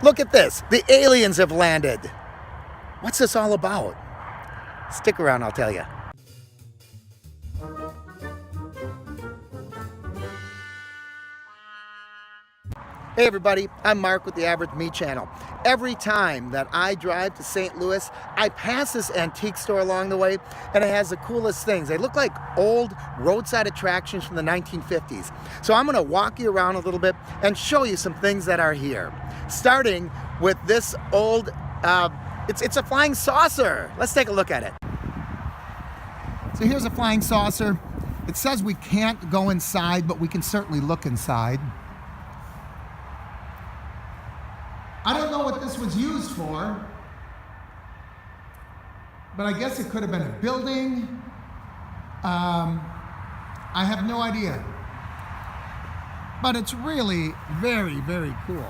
Look at this. The aliens have landed. What's this all about? Stick around, I'll tell you. Hey everybody, I'm Mark with the Average Me channel. Every time that I drive to St. Louis, I pass this antique store along the way, and it has the coolest things. They look like old roadside attractions from the 1950s. So I'm gonna walk you around a little bit and show you some things that are here. Starting with this old, it's a flying saucer. Let's take a look at it. So here's a flying saucer. It says we can't go inside, but we can certainly look inside. I don't know what this was used for, but I guess it could have been a building. I have no idea. But it's really very, very cool.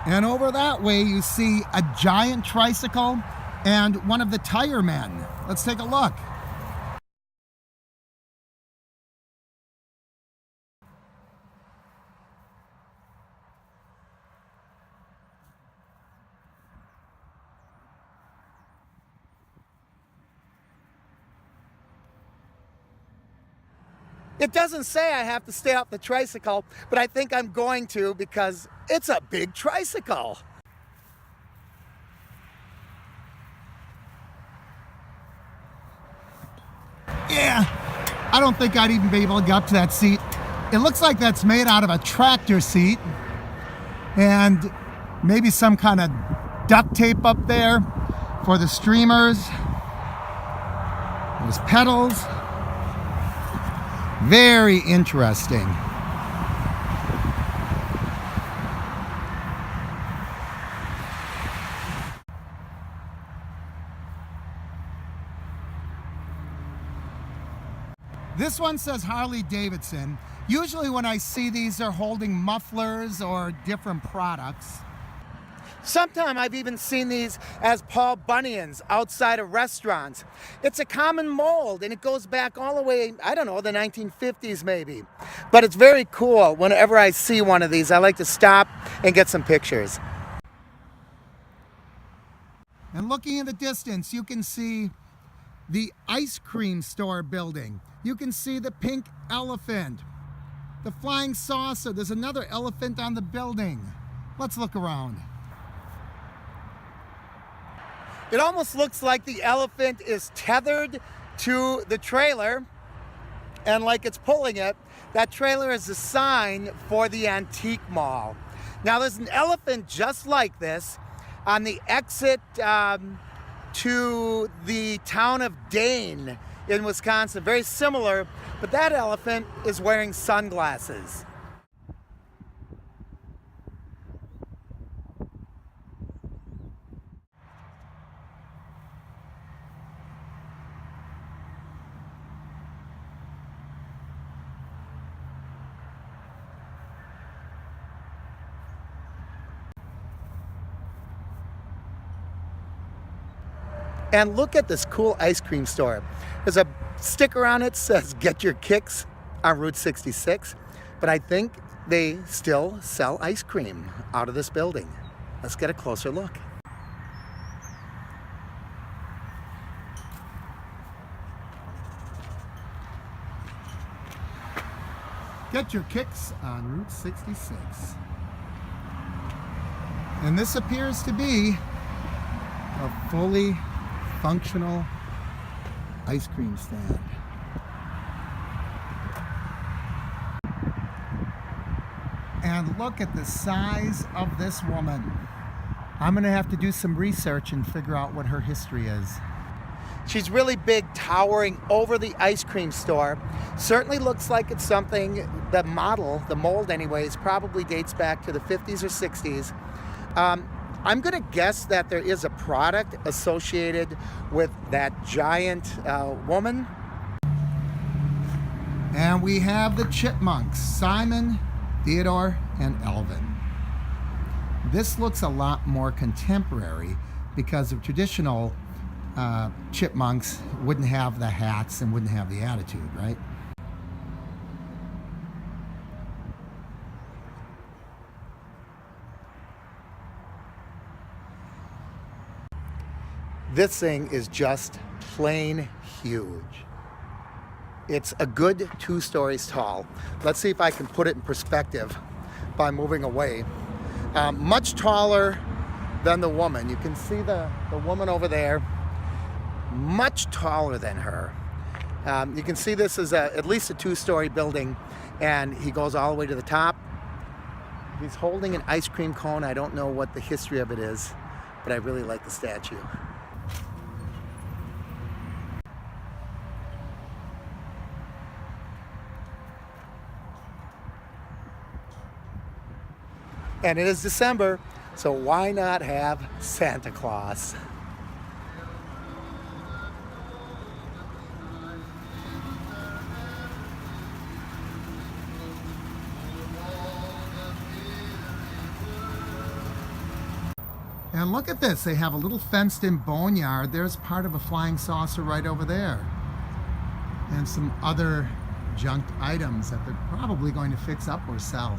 And over that way you see a giant tricycle and one of the tire men. Let's take a look. It doesn't say I have to stay off the tricycle, but I think I'm going to because it's a big tricycle. Yeah, I don't think I'd even be able to get up to that seat. It looks like that's made out of a tractor seat and maybe some kind of duct tape up there for the streamers. There's pedals. Very interesting. This one says Harley Davidson. Usually when I see these, they're holding mufflers or different products. Sometimes I've even seen these as Paul Bunyan's outside of restaurants. It's a common mold and it goes back all the way, I don't know, the 1950s maybe. But it's very cool. Whenever I see one of these, I like to stop and get some pictures. And looking in the distance, you can see the ice cream store building. You can see the pink elephant, the flying saucer. There's another elephant on the building. Let's look around. It almost looks like the elephant is tethered to the trailer and like it's pulling it. That trailer is a sign for the antique mall. Now there's an elephant just like this on the exit to the town of Dane in Wisconsin. Very similar, but that elephant is wearing sunglasses. And look at this cool ice cream store. There's a sticker on it that says, "Get your kicks on Route 66." But I think they still sell ice cream out of this building. Let's get a closer look. Get your kicks on Route 66. And this appears to be a fully functional ice cream stand. And look at the size of this woman. I'm gonna have to do some research and figure out what her history is. She's really big, towering over the ice cream store. Certainly looks like it's something, the model, the mold anyways, probably dates back to the 50s or 60s. I'm gonna guess that there is a product associated with that giant woman. And we have the Chipmunks, Simon, Theodore, and Elvin. This looks a lot more contemporary because the traditional chipmunks wouldn't have the hats and wouldn't have the attitude, right? This thing is just plain huge. It's a good 2 stories tall. Let's see if I can put it in perspective by moving away. Much taller than the woman. You can see the woman over there, much taller than her. You can see this is at least a 2-story building, and he goes all the way to the top. He's holding an ice cream cone. I don't know what the history of it is, but I really like the statue. And it is December, so why not have Santa Claus? And look at this, they have a little fenced-in boneyard. There's part of a flying saucer right over there. And some other junked items that they're probably going to fix up or sell.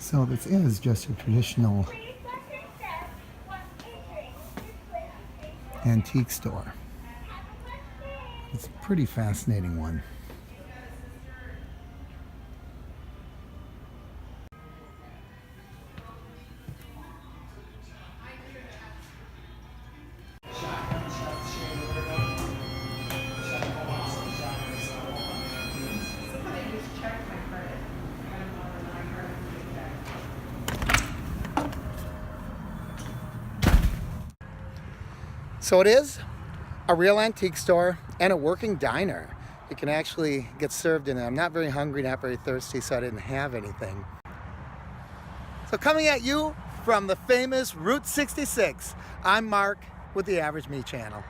So this is just a traditional antique store. It's a pretty fascinating one. So it is a real antique store and a working diner. You can actually get served in it. I'm not very hungry, not very thirsty, so I didn't have anything. So coming at you from the famous Route 66, I'm Mark with the Average Me channel.